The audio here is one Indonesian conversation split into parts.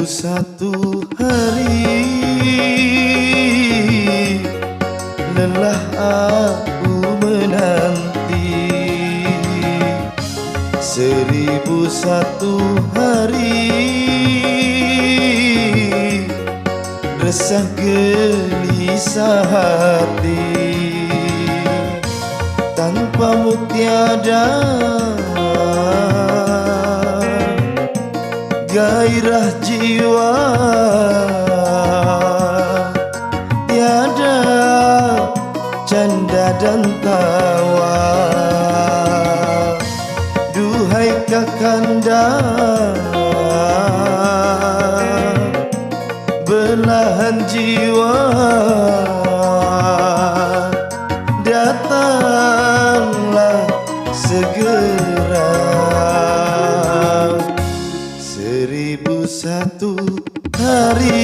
Satu hari lelah aku menanti, 1001 hari resah gelisah hati. Tanpamu tiada gairah jiwa, tiada canda dan tawa. Duhai kakanda, belahan jiwa, datanglah segera. 1001 hari.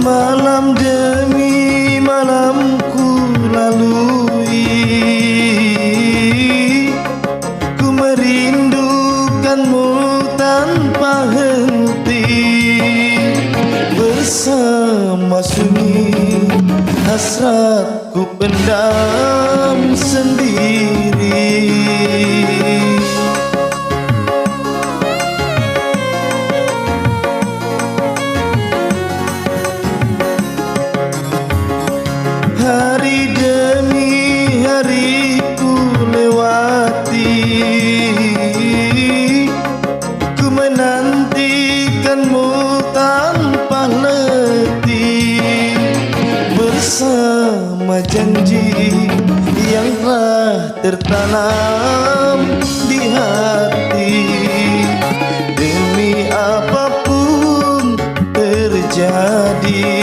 Malam demi malam ku lalui, ku merindukanmu tanpa henti. Bersama sunyi hasratku pendam sendiri. Hari demi hari ku lewati, ku menantikanmu tanpa letih. Bersama janji yang telah tertanam di hati, demi apapun terjadi,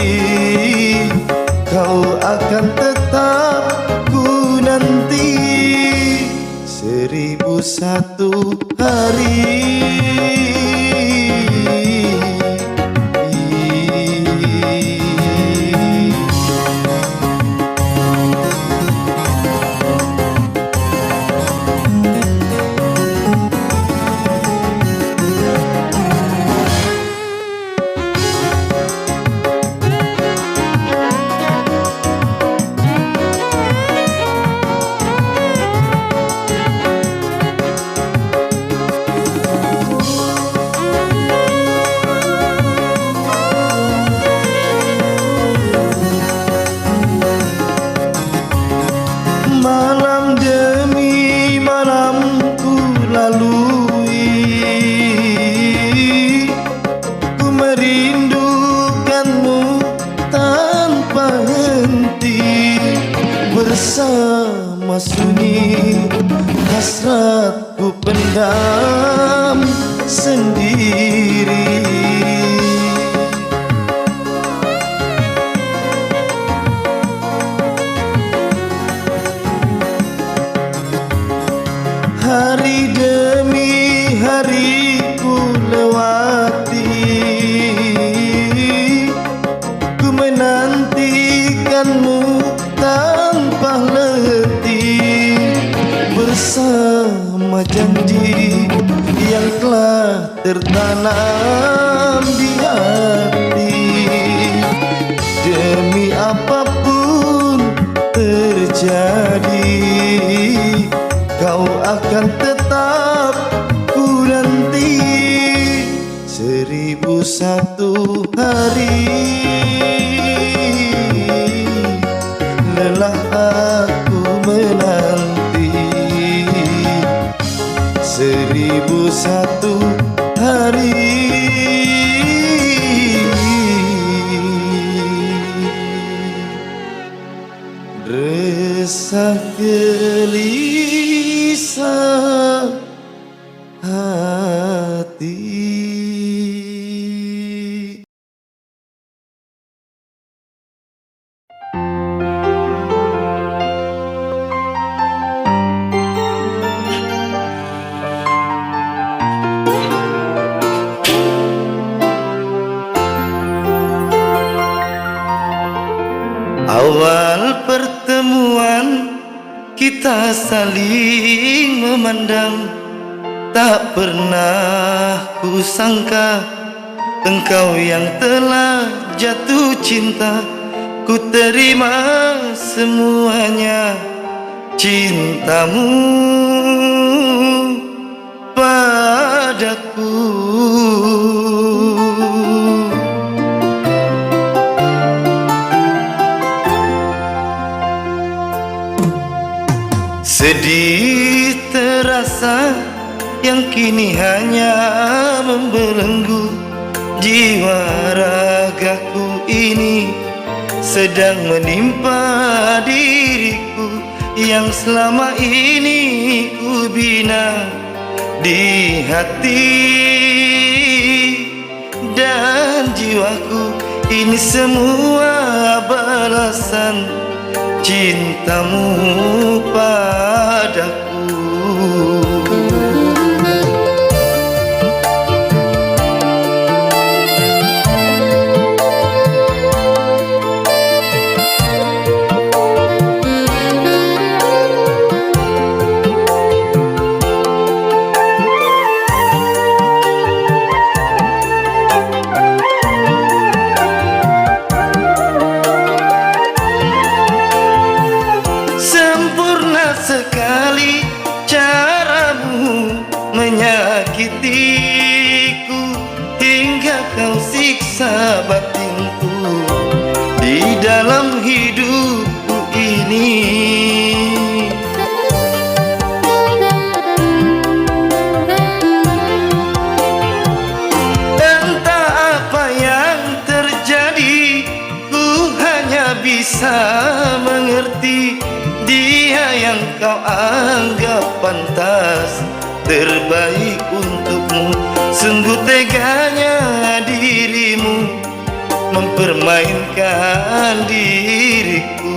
kau akan tetap ku nanti. 1001 hari. Malam demi malam ku lalui, ku merindukanmu tanpa henti. Bersama sunyi hasratku pendam sendiri. Hari demi hari ku lewati, ku menantikanmu bersama janji yang telah tertanam di hati. Demi apapun terjadi, kau akan tetap ku nanti. 1001 hari lelah aku menanti. 1001 hari resah gelisah hati. Awal pertemuan kita saling memandang, tak pernah ku sangka engkau yang telah jatuh cinta. Ku terima semuanya cintamu padaku. Sedih terasa yang kini hanya membelenggu. Jiwa ragaku ini sedang menimpa diriku, yang selama ini ku bina di hati dan jiwaku. Ini semua balasan cintamu padaku. Sekali caramu menyakitiku, hingga kau siksa batinku di dalam hidupku ini. Entah apa yang terjadi, ku hanya bisa mengerti. Dia yang kau anggap pantas terbaik untukmu. Sungguh teganya dirimu mempermainkan diriku.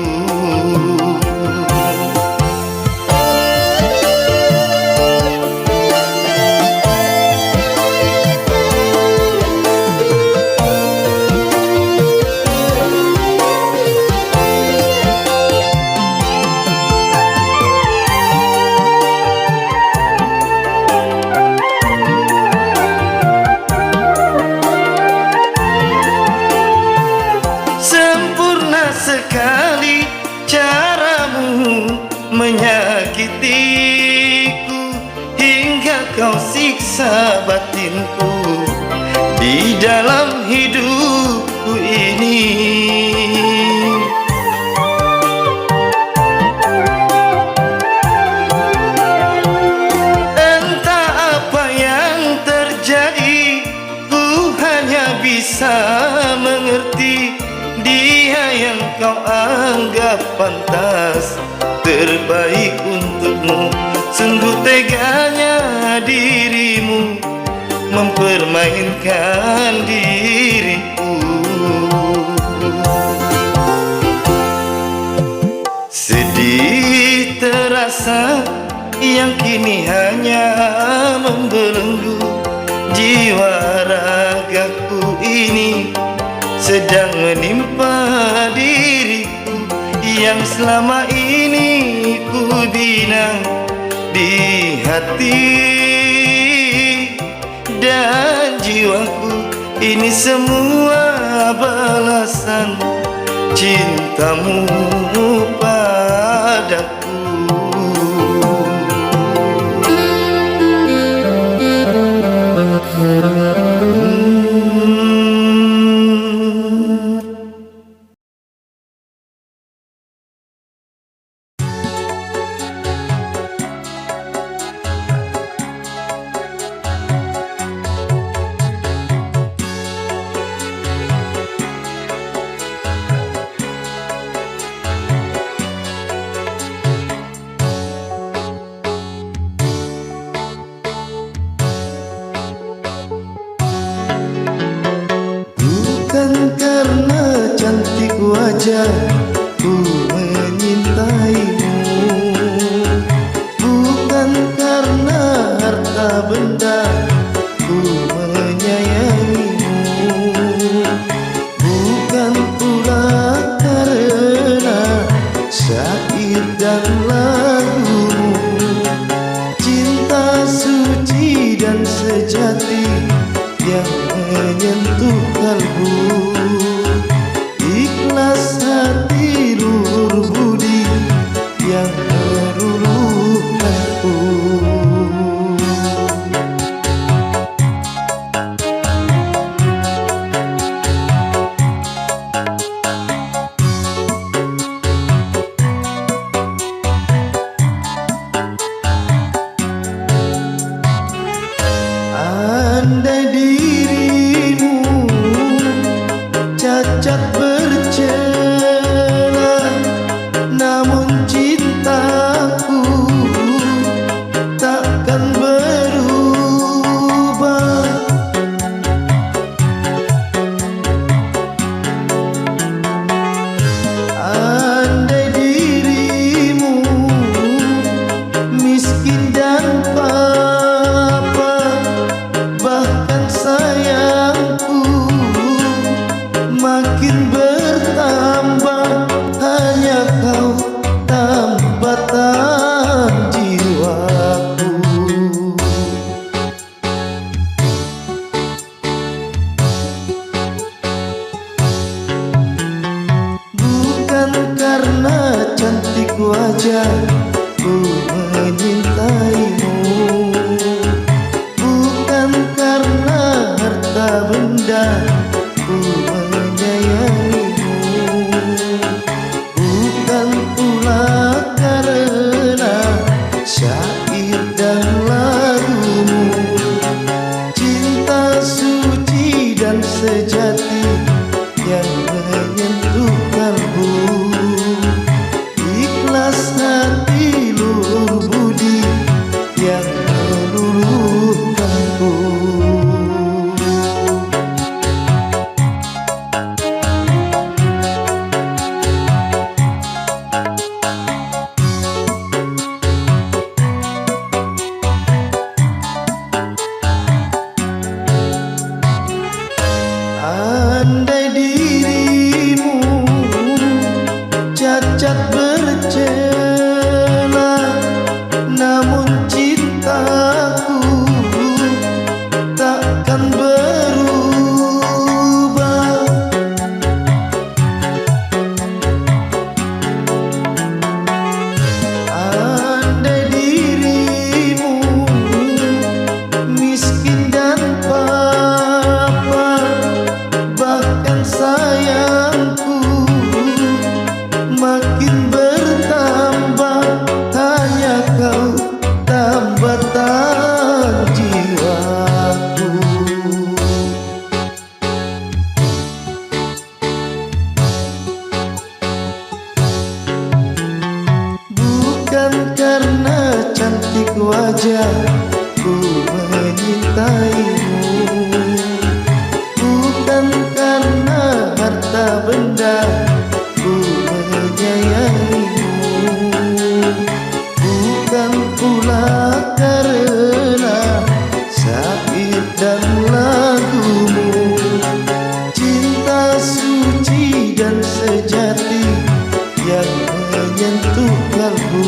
Sekali caramu menyakitiku, hingga kau siksa batinku di dalam hidupku ini. Entah apa yang terjadi, ku hanya bisa mengerti. Dia yang kau anggap pantas terbaik untukmu. Sungguh teganya dirimu mempermainkan diriku. Sedih terasa yang kini hanya membelenggu. Jiwa ragaku ini sedang menimpa diriku, yang selama ini ku bina di hati dan jiwaku. Ini semua balasan cintamu padaku. Bukan karena cantik wajahku menyintaimu, bukan karena harta benda ku menyayangimu, bukan pula karena syair dan lagumu. Cinta suci dan sejati yang menyentuh kalbu, ikhlas hati luhur budi yang meluluhkanku. Andai dirimu cacat bercela, namun cintaku takkan berubah. Andai dirimu miskin dan bahkan sayangku makin bertambah, hanya kau tambatan jiwaku. Bukan karena cantik wajahku menyintaimu, bukan karena harta benda ku menyayangimu, bukan pula karena syair dan lagumu. Cinta suci dan sejati yang menyentuh kalbu, ikhlas hati luhur budi yang meluluhkanku. Andai dirimu cacat bercela, namun cintaku takkan berubah. Andai dirimu miskin dan bahkan sayangku makin bertambah, hanya kau tambatan jiwaku. Bukan karena cantik wajahku menyintaimu, bukan karena harta benda ku menyayangimu, bukan pula karena syair dan lagumu. Cinta suci dan sejati yang menyentuh kalbu,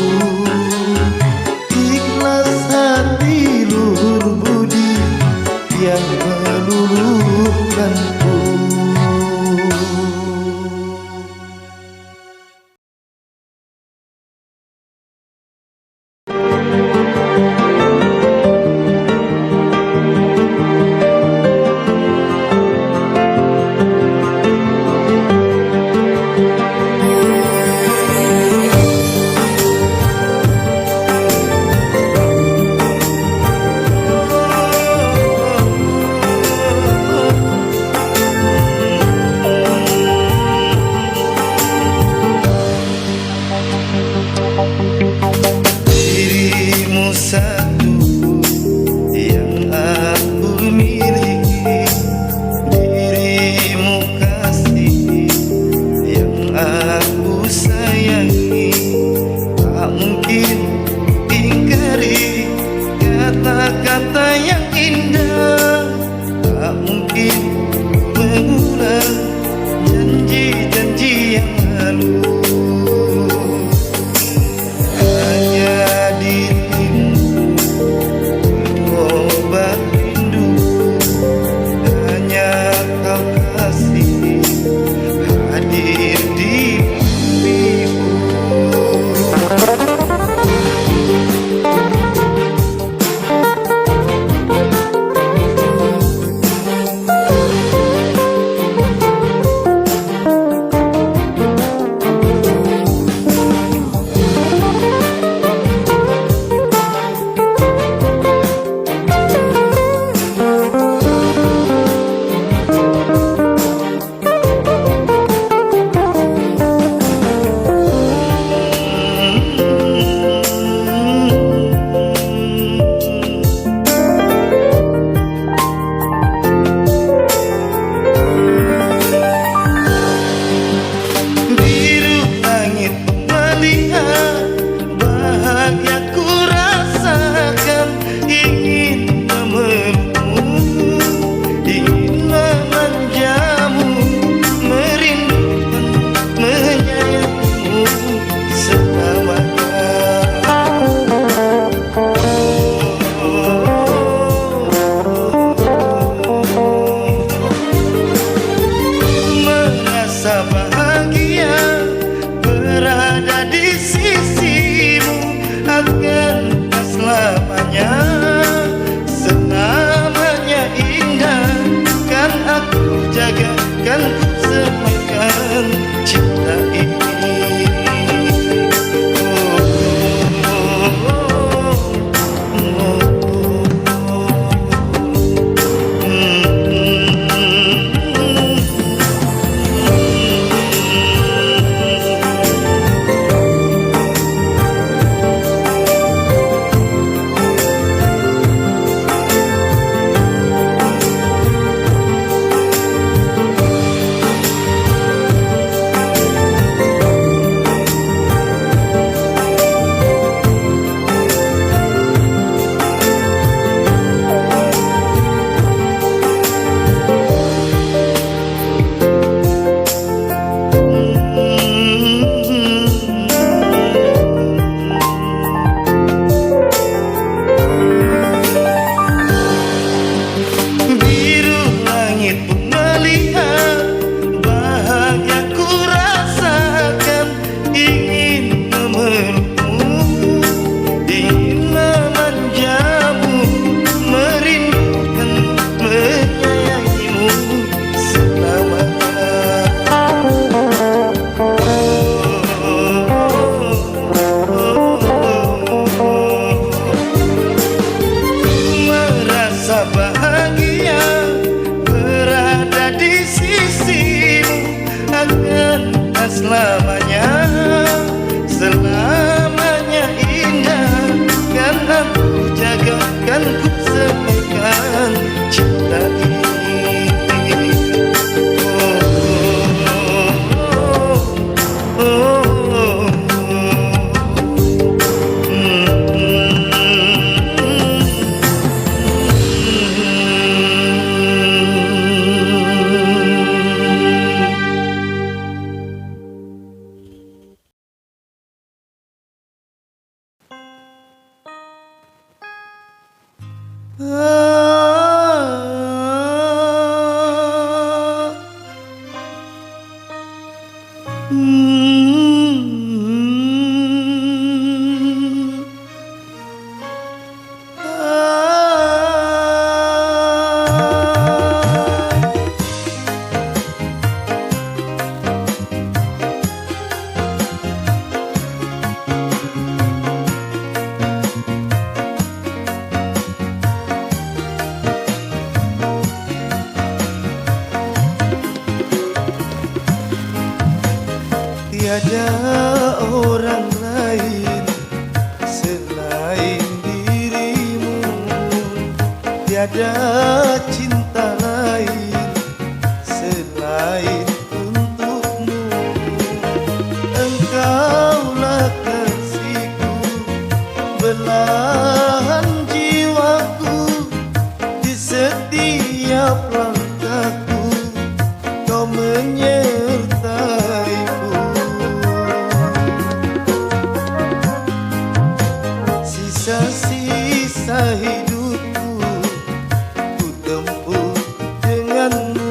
selamanya, selamanya indah. Kan aku jaga, kan ku semaikan cinta ini. Tiada orang lain selain dirimu, tiada cinta lain selain untukmu. Engkaulah kasihku, belahan jiwaku, di setiap langkahku kau menyertaiku. Sisa-sisa hidupku ku tempuh denganmu.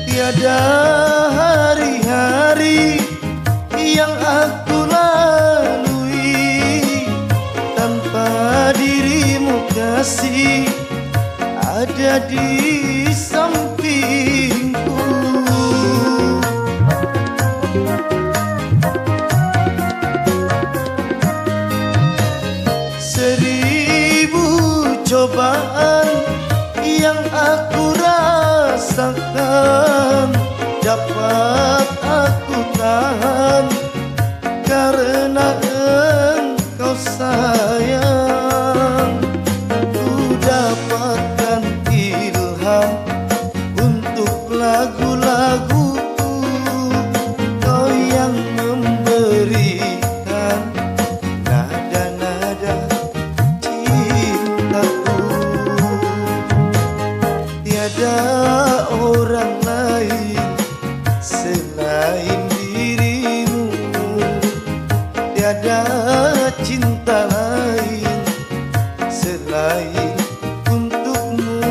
Tiada hari-hari yang aku lalui tanpa dirimu kasih ada di sampingku. Seribu cobaan yang aku rasakan dapat aku tahan karena engkau sayang. Ku dapatkan ilham untuk lagu-laguku, kau yang memberikan nada-nada cintaku. Tiada orang lain selain dirimu, tiada cinta lain selain untukmu.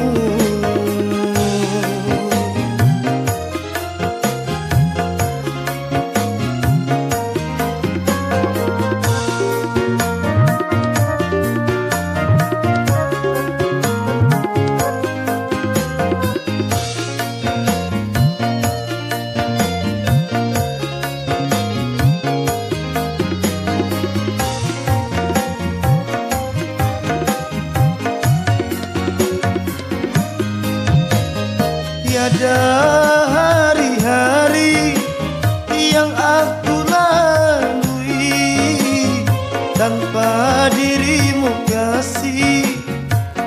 Tiada hari-hari yang aku lalui tanpa dirimu kasih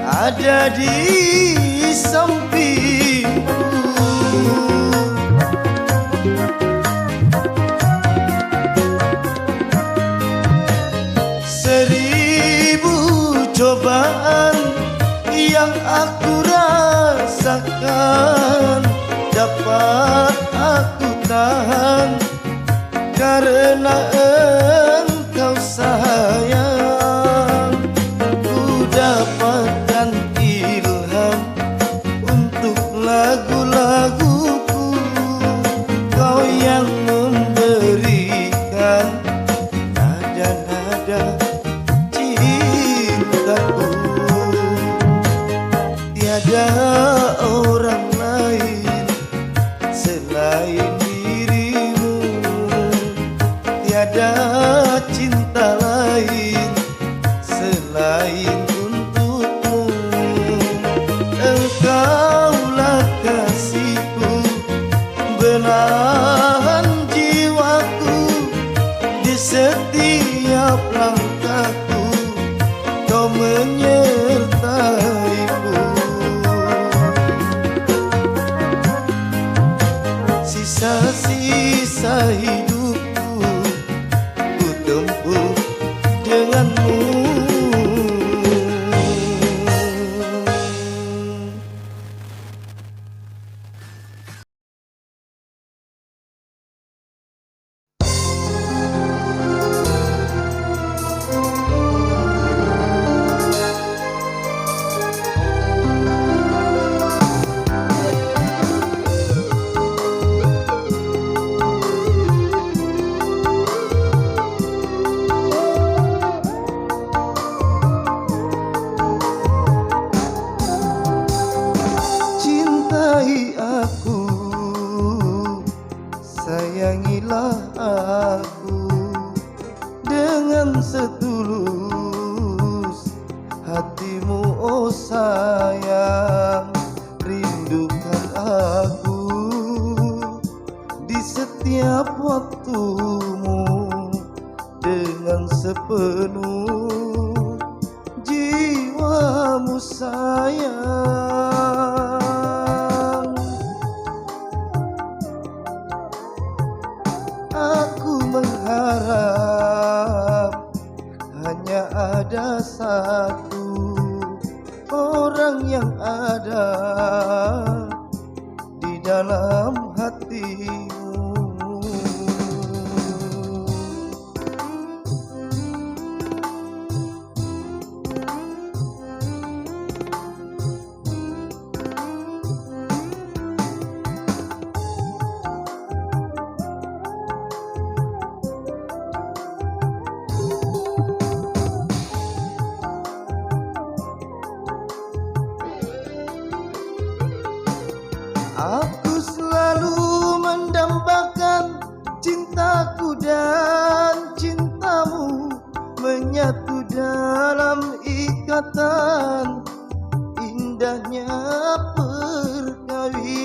ada di sampingku. Seribu cobaan yang aku rasakan dapat aku tahan karena engkau sayang. Ku dapatkan ilham untuk lagu-laguku, kau tiada cinta lain selain untukmu. Engkaulah kasihku, belahan jiwaku, di setiap langkahku kau menyertaiku. Sisa-sisa hidupku ku tempuh denganmu. Cintai aku, sayangilah aku dengan setulus hatimu, oh sayang. Rindukan aku di setiap waktumu dengan sepenuh jiwamu sayang. Aku mengharap hanya ada satu orang yang ada di dalam hatimu. Aku selalu mendambakan cintaku dan cintamu menyatu dalam ikatan indahnya perkawinan.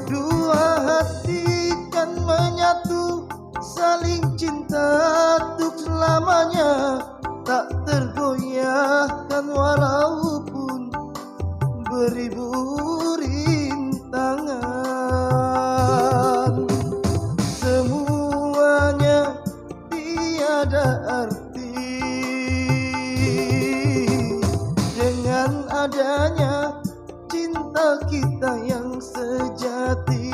Dua hati kan menyatu saling cinta untuk selamanya, tak tergoyahkan walaupun beribu rintangan. Semuanya tiada arti dengan adanya cinta kita yang sejati.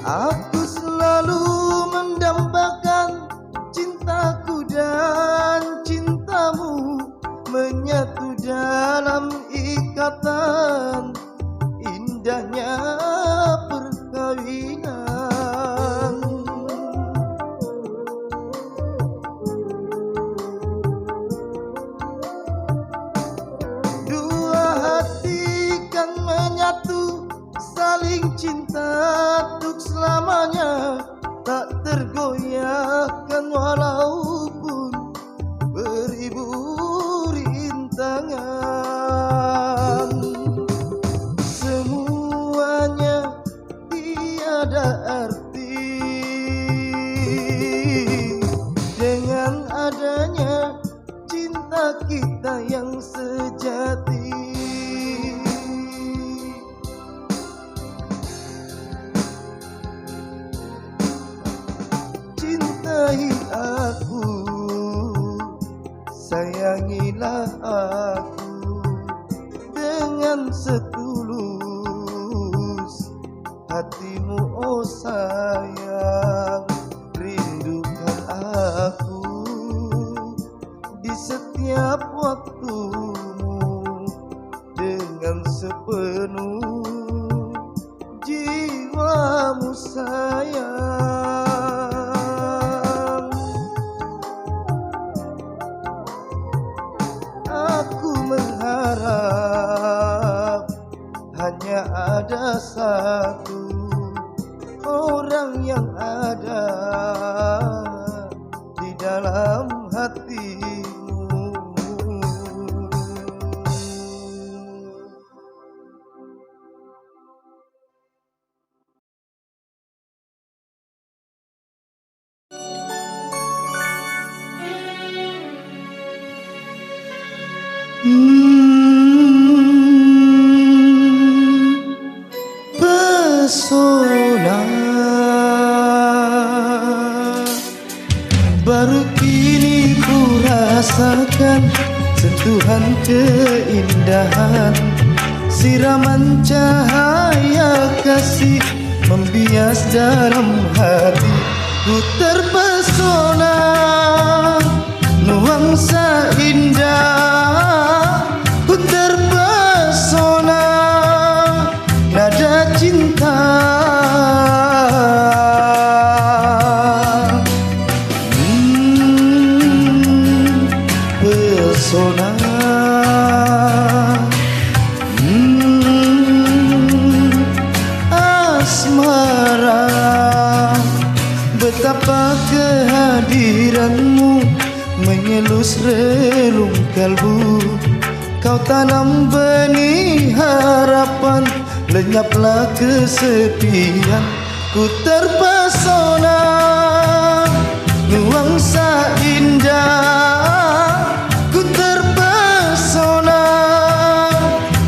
Aku selalu mendambakan cintaku dan cintamu menyatu dalam ikatan indahnya perkawinan. Dua hati kan menyatu saling cinta untuk selamanya, tak tergoyahkan walaupun beribu rintangan. Semuanya tiada arti dengan adanya cinta kita yang sejati. Cintai aku, sayangilah aku hatimu oh sayang. Rindukan aku di setiap waktumu dengan sepenuh jiwamu sayang. Aku mengharap hanya ada satu orang yang ada di dalam hatimu. Pesona baru kini ku rasakan, sentuhan keindahan, siraman cahaya kasih membias dalam hati. Ku terpesona nuansa indah, ku terpesona nada cinta. Pesona asmara, betapa kehadiranmu mengelus relung kalbu. Kau tanam benih harapan, lenyaplah kesepian. Ku terpesona nuansa indah, ku terpesona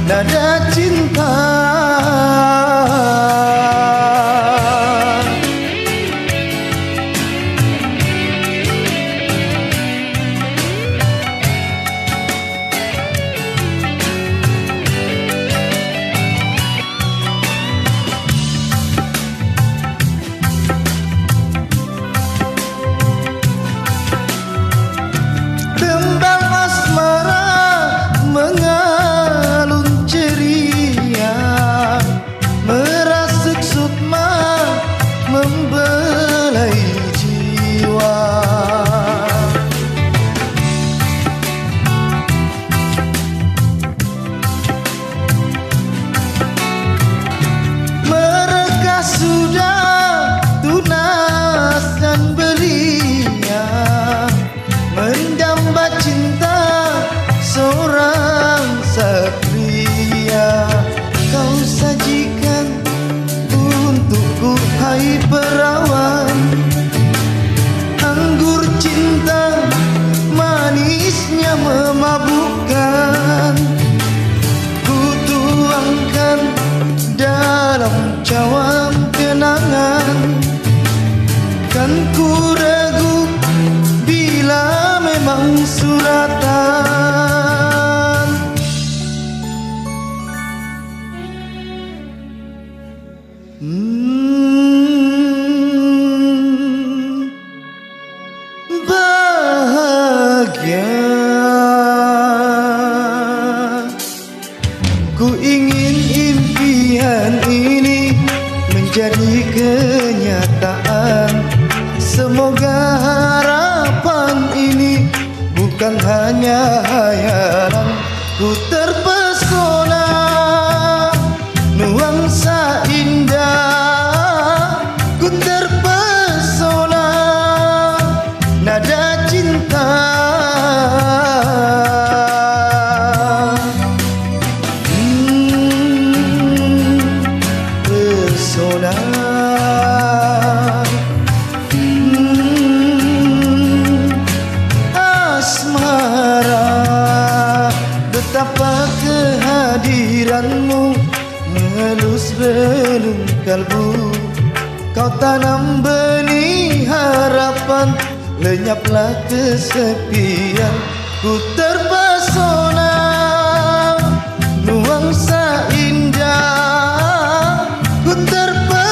nada cinta. Hai perawan, anggur cinta manisnya memabukkan. Ku tuangkan dalam cawan kenangan, kan ku ragu bila memang suratan. Bahagia, ku ingin impian ini menjadi kenyataan. Semoga harapan ini bukan hanya hayalan. Ku terpesona nuansa indah, ku terpesona nada cinta. Pesona asmara, betapa kehadiranmu mengelus relung kalbu. Kau tanam benih harapan, lenyaplah kesepian. Ku terpesona nuansa indah, ku terpesona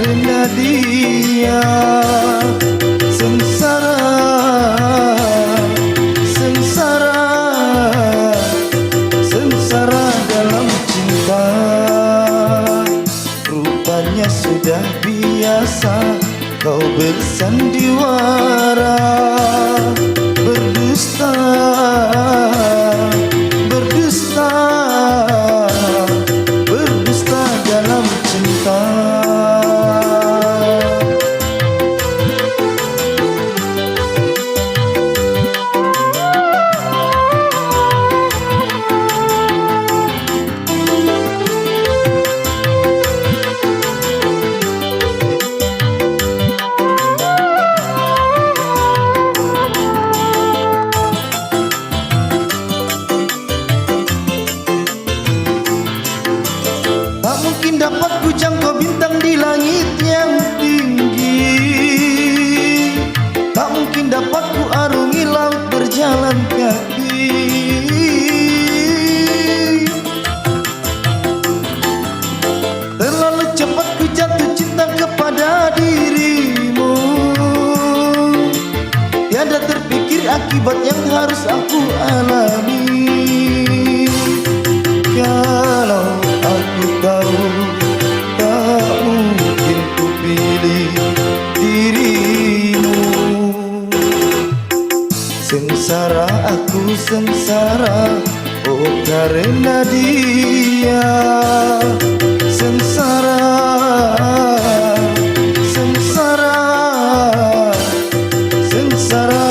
karena dia. Sengsara, sengsara, sengsara dalam cinta. Rupanya sudah biasa kau bersandiwara, berdusta, berdusta, berdusta dalam cinta. Dapat ku jangkau bintang di langit yang tinggi, tak mungkin dapat ku arungi laut berjalan kaki. Terlalu cepat ku jatuh cinta kepada dirimu, tiada terpikir akibat yang harus aku alami. Kalau aku tahu tak mungkin ku pilih dirimu. Sengsara aku sengsara, oh karena dia. Sengsara, sengsara, sengsara.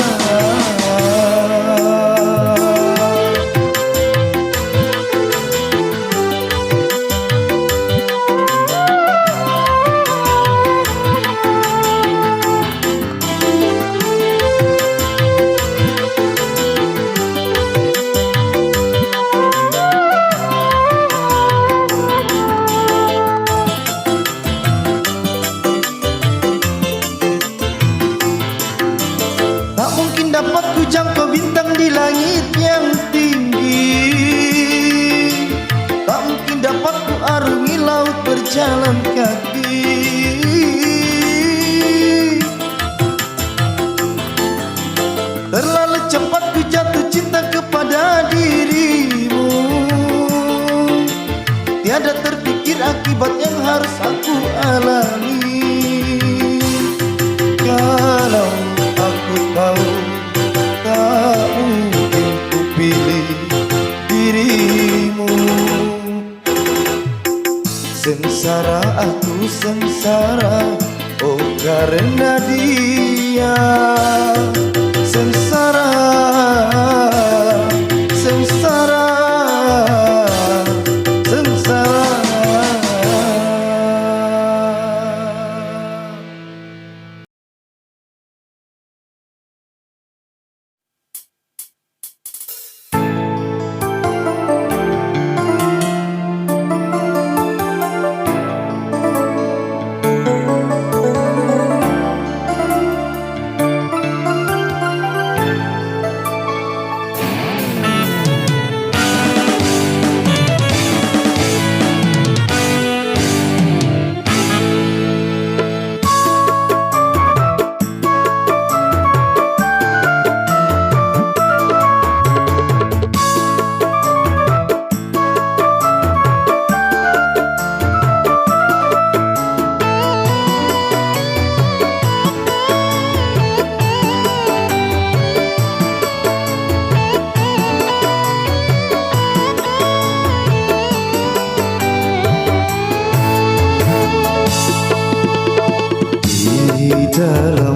Dapat ku jangkau bintang di langit yang tinggi, tak mungkin dapat ku arungi laut berjalan kaki. Terlalu cepat ku jatuh cinta kepada dirimu, tiada terpikir akibat yang harus aku alami. Kalau aku tahu tak mungkin ku pilih dirimu. Sengsara aku sengsara, oh karena dia. Sengsara, sengsara, sengsara. Dalam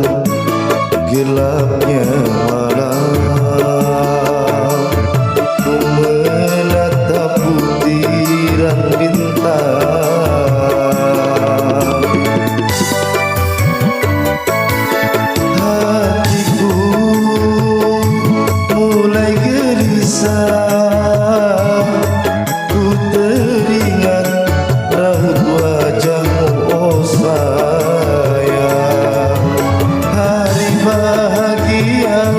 gelapnya malam, ku menatap butiran bintang. Hatiku mulai gelisah, ku teringat raut wajahmu, oh sayang. Hari bahagia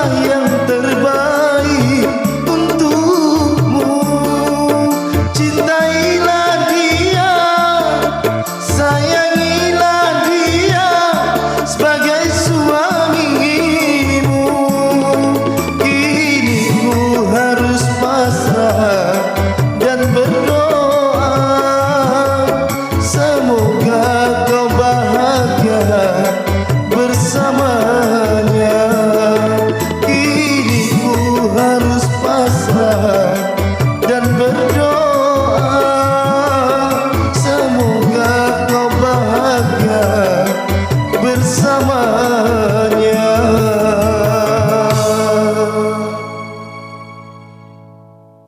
itulah yang terbaik untukmu. Cintailah dia, sayangilah dia sebagai suamimu. Kini ku harus pasrah dan berdoa, semoga kau bahagia bersamanya. Kini ku harus pasrah dan berdoa, semoga kau bahagia bersama.